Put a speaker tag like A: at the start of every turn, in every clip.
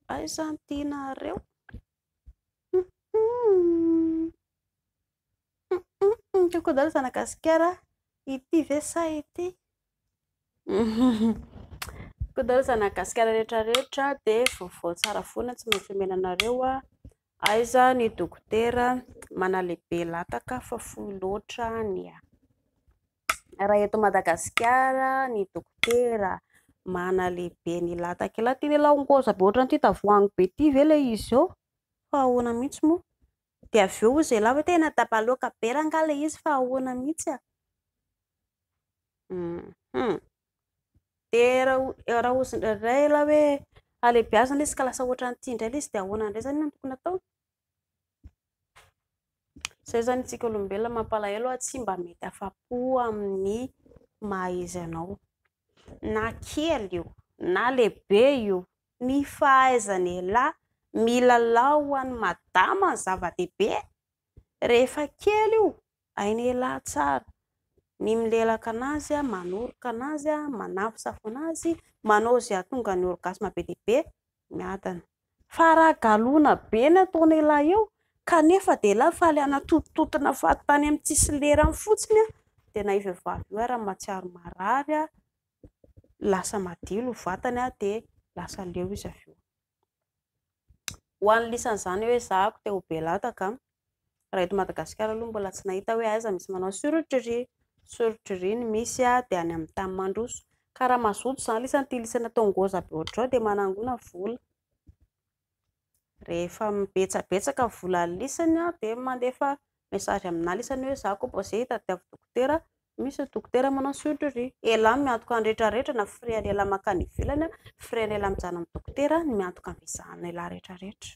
A: Aiza ny tianareo? Kokoa daholo zanagasikara ity ve sa ity? Kokoa daholo zanagasikara rehetrarehetra dia vaovao tsara foana tsy maintsy omena anareo aiza ny dokotera manalehibe lataka fa fohy loatra ny raha eto Madagasikara ny dokotera manalehibe ny lataka ila tiany laongoza be ohatran'ity tavoahangy be ity ve ilay izy eo? Fa ahoana mihitsy moa? Dia avy eo izy lava tena dabaloaka be rangaha ilay izy fa ahoana mihitsy a? Dia raha ozy indray la hoe alehibiazana izy ka lasa ohatran'ity indray ilay izy dia ahoana indray izany no tokony atao? Izay zany isika olombelona mampalahelo tsy mba mety afa-po amin'ny maha izy anao. Na kely io, na lehibe io, ny fahaizan'elahy milalao ho an'ny madama ny zava-dehibe. Rehefa kely io, hain'elahy tsara ny milelaka anazy, manoroka anazy, manafosafo anazy, manao izay hahatonga ny orgasme be dia be miadana. Fa raha galona be ny ataon'elahy eo kanefa dia elahy faly anatototona fahatany amin'ny tsisy lerany fotsiny dia na io vehivavy io ary mahatsiaro marary lasa madio ny vatany dia lasa leo izy avy eo. Ho an'ny lisan'izany hoe zahako te ho be lataka, raha eto Madagasikara aloha mbola tsy nahita hoe aiza misy manao chirurgie. Chirurgie ny misy dia any amin'ny tany mandroso, ka raha mazoto izany lisan'ity lisana tongoza be ohatr'izao dia manangona vola. Rehefa mibetsabetsaka vola lisany dia mandefa mesazy amina lisany hoe izaho composé tadiavo dokotera, misy dokotera manao chirurgie. Elahy miantoka ny rehetrarehetra na frais-n'elahy makany ivelany, frais-n'elahy mijanona amin'ny dokotera ny miantoka ny vizahan'elahy rehetrarehetra.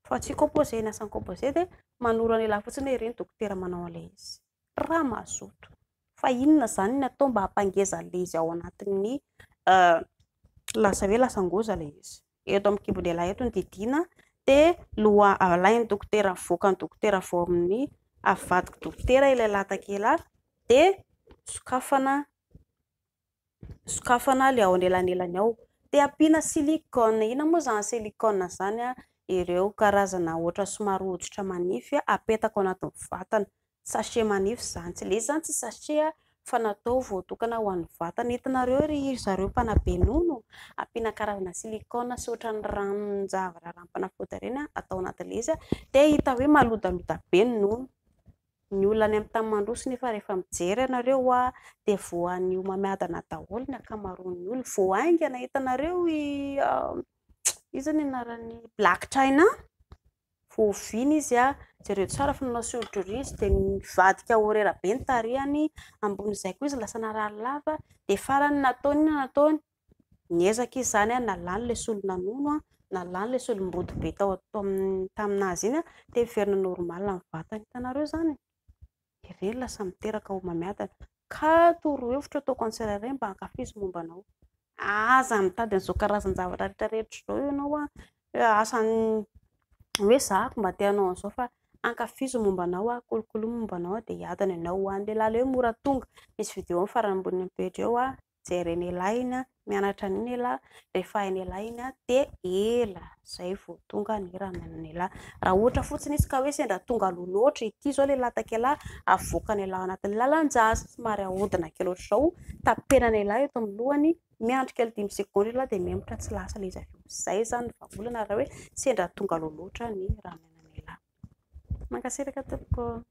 A: Fa tsy composé ny asan'ny composé dia manoro an'elahy fotsiny hoe ireny dokotera manao an'ilay izy. Raha mazoto. Fa inona izany no atao mba hampangeza an'ilay izy ao anatin'ny lasa hoe lasangoza ilay izy. Eto amin'ny kibon'elahy eto ny didiana dia alain'ny dokotera mivoaka ny dokotera vao amin'ny avadika dokotera ilay lataka elahy dia sokafana ilay ao anelanelany ao dia ampiana silikona. Inona moa izany silikona izany? Ireo karazana ohatra somary hoditra manify apetaka ao anatin'ny vatana. Sachet manify izany, tsy ilay izy izany tsy sachet fa natao voatokana ho an'ny vatana. Hitanareo ry zareo mpanabe nono ampiana karazana silikona sy ohatran'ny ranon-javatra ranom-panafody ireny atao anatin'ilay izy dia hita hoe malodaloda be ny nono. Ny olona any amin'ny tany mandroso nefa rehefa mijery ianareo dia voanio mamiadana daholo ny ankamaroan'ny olona. Voahaingana hitanareo iza ny anaran'ny Black China? Voaviana izy jereo tsara fa nanao chirurgie izy dia mivadika horera be ny tarehany, ambon'izay koa izy lasa narary dia farany nataony niezaka izy izany nalany ilay solona nono, nalany ilay solom-body be taminazy iny dia miverina normal ny vatany. Hitanareo izany? Ireny lasa miteraka ho mamiadana. Ka torohevitra ataoko an'ny tsirairay mba hankafizo momba anao. Aza mitady an'izao karazan-javatra rehetrarehetra izao ianao asany hoe zahako mba te hanao an'izao fa hankafizo momba anao, kolokolo momba anao dia hiadana ianao ho an'ny lehilahy hoe mora tonga. Misy vidéo amin'ny farany ambony page eo jeren'elahy iny mianatra an'iny elahy, rehefa hain'elahy iny dia ela izay vao tonga ny ranan'elahy. Raha ohatra fotsiny izy ka hoe sendra tonga aloha loatra ity izao ilay lataka-elahy avoakan'elahy anatin'ny lalan-jaza somary ahodina kely ohatr'izao tapenan'elahy eto amin'ny lohany, miandry kely 5 secondes elahy dia mihemotra tsy lasa ilay izy avy eo. Izay izany ny vahaolana raha hoe sendra tonga aloha loatra ny ranan'elahy. Mankasitraka tompoko.